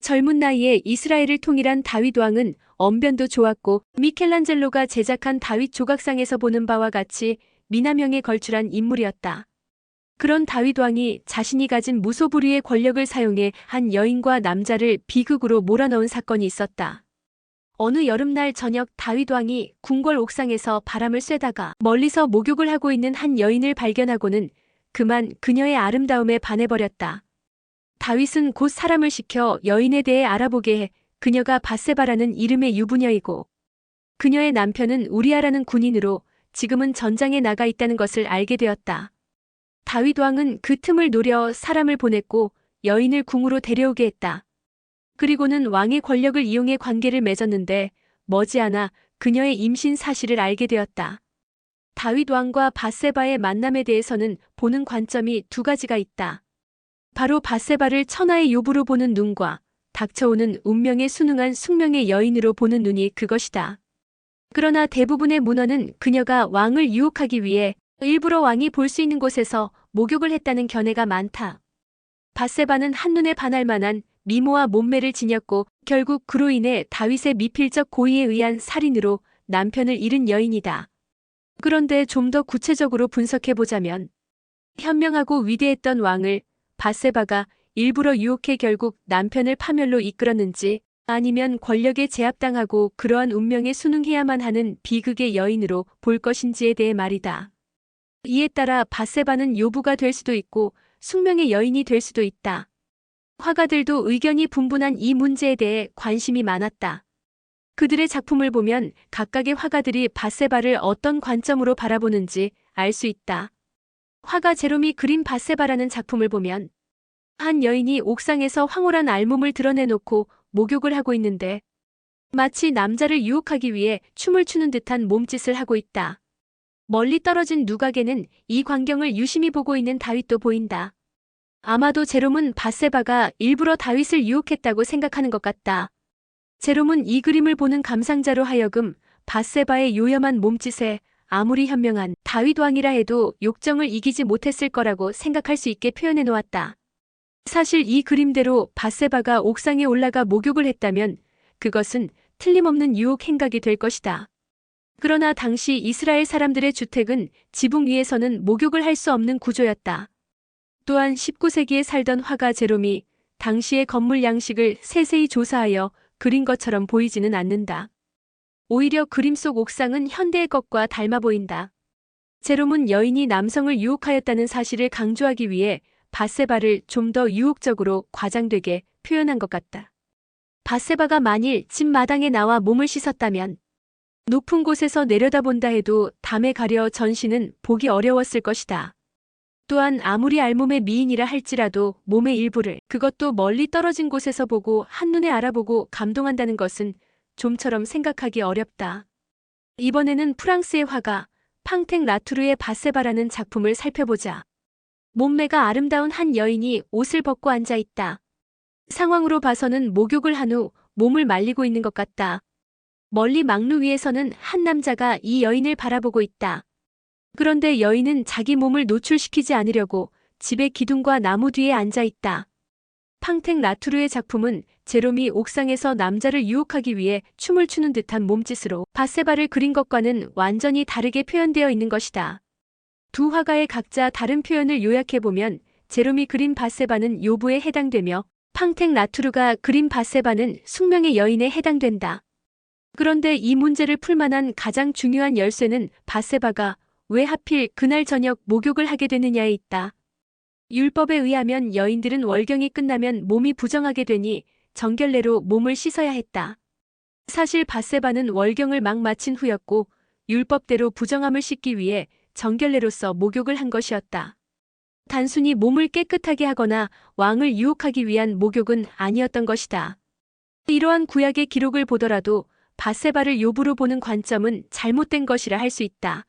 젊은 나이에 이스라엘을 통일한 다윗 왕은 언변도 좋았고 미켈란젤로가 제작한 다윗 조각상에서 보는 바와 같이 미남형에 걸출한 인물이었다. 그런 다윗 왕이 자신이 가진 무소불위의 권력을 사용해 한 여인과 남자를 비극으로 몰아넣은 사건이 있었다. 어느 여름날 저녁 다윗 왕이 궁궐 옥상에서 바람을 쐬다가 멀리서 목욕을 하고 있는 한 여인을 발견하고는 그만 그녀의 아름다움에 반해버렸다. 다윗은 곧 사람을 시켜 여인에 대해 알아보게 해 그녀가 밧세바라는 이름의 유부녀이고 그녀의 남편은 우리아라는 군인으로 지금은 전장에 나가 있다는 것을 알게 되었다. 다윗 왕은 그 틈을 노려 사람을 보냈고 여인을 궁으로 데려오게 했다. 그리고는 왕의 권력을 이용해 관계를 맺었는데 머지않아 그녀의 임신 사실을 알게 되었다. 다윗 왕과 밧세바의 만남에 대해서는 보는 관점이 두 가지가 있다. 바로 밧세바를 천하의 요부로 보는 눈과 닥쳐오는 운명에 순응한 숙명의 여인으로 보는 눈이 그것이다. 그러나 대부분의 문헌은 그녀가 왕을 유혹하기 위해 일부러 왕이 볼 수 있는 곳에서 목욕을 했다는 견해가 많다. 밧세바는 한눈에 반할 만한 미모와 몸매를 지녔고 결국 그로 인해 다윗의 미필적 고의에 의한 살인으로 남편을 잃은 여인이다. 그런데 좀 더 구체적으로 분석해보자면 현명하고 위대했던 왕을 밧세바가 일부러 유혹해 결국 남편을 파멸로 이끌었는지 아니면 권력에 제압당하고 그러한 운명에 순응해야만 하는 비극의 여인으로 볼 것인지에 대해 말이다. 이에 따라 밧세바는 요부가 될 수도 있고 숙명의 여인이 될 수도 있다. 화가들도 의견이 분분한 이 문제에 대해 관심이 많았다. 그들의 작품을 보면 각각의 화가들이 밧세바를 어떤 관점으로 바라보는지 알 수 있다. 화가 제롬이 그린 밧세바라는 작품을 보면 한 여인이 옥상에서 황홀한 알몸을 드러내놓고 목욕을 하고 있는데 마치 남자를 유혹하기 위해 춤을 추는 듯한 몸짓을 하고 있다. 멀리 떨어진 누각에는 이 광경을 유심히 보고 있는 다윗도 보인다. 아마도 제롬은 밧세바가 일부러 다윗을 유혹했다고 생각하는 것 같다. 제롬은 이 그림을 보는 감상자로 하여금 밧세바의 요염한 몸짓에 아무리 현명한 다윗 왕이라 해도 욕정을 이기지 못했을 거라고 생각할 수 있게 표현해 놓았다. 사실 이 그림대로 밧세바가 옥상에 올라가 목욕을 했다면 그것은 틀림없는 유혹 행각이 될 것이다. 그러나 당시 이스라엘 사람들의 주택은 지붕 위에서는 목욕을 할 수 없는 구조였다. 또한 19세기에 살던 화가 제롬이 당시의 건물 양식을 세세히 조사하여 그린 것처럼 보이지는 않는다. 오히려 그림 속 옥상은 현대의 것과 닮아 보인다. 제롬은 여인이 남성을 유혹하였다는 사실을 강조하기 위해 밧세바를 좀 더 유혹적으로 과장되게 표현한 것 같다. 밧세바가 만일 집 마당에 나와 몸을 씻었다면 높은 곳에서 내려다본다 해도 담에 가려 전신은 보기 어려웠을 것이다. 또한 아무리 알몸의 미인이라 할지라도 몸의 일부를 그것도 멀리 떨어진 곳에서 보고 한눈에 알아보고 감동한다는 것은 좀처럼 생각하기 어렵다. 이번에는 프랑스의 화가 팡텍 라투르의 밧세바라는 작품을 살펴보자. 몸매가 아름다운 한 여인이 옷을 벗고 앉아 있다. 상황으로 봐서는 목욕을 한 후 몸을 말리고 있는 것 같다. 멀리 막루 위에서는 한 남자가 이 여인을 바라보고 있다. 그런데 여인은 자기 몸을 노출시키지 않으려고 집의 기둥과 나무 뒤에 앉아 있다. 팡텍 라투르의 작품은 제롬이 옥상에서 남자를 유혹하기 위해 춤을 추는 듯한 몸짓으로 밧세바를 그린 것과는 완전히 다르게 표현되어 있는 것이다. 두 화가의 각자 다른 표현을 요약해보면 제롬이 그린 밧세바는 요부에 해당되며 팡텍 라투르가 그린 밧세바는 숙명의 여인에 해당된다. 그런데 이 문제를 풀만한 가장 중요한 열쇠는 밧세바가 왜 하필 그날 저녁 목욕을 하게 되느냐에 있다. 율법에 의하면 여인들은 월경이 끝나면 몸이 부정하게 되니 정결례로 몸을 씻어야 했다. 사실 밧세바는 월경을 막 마친 후였고 율법대로 부정함을 씻기 위해 정결례로서 목욕을 한 것이었다. 단순히 몸을 깨끗하게 하거나 왕을 유혹하기 위한 목욕은 아니었던 것이다. 이러한 구약의 기록을 보더라도 밧세바를 요부로 보는 관점은 잘못된 것이라 할 수 있다.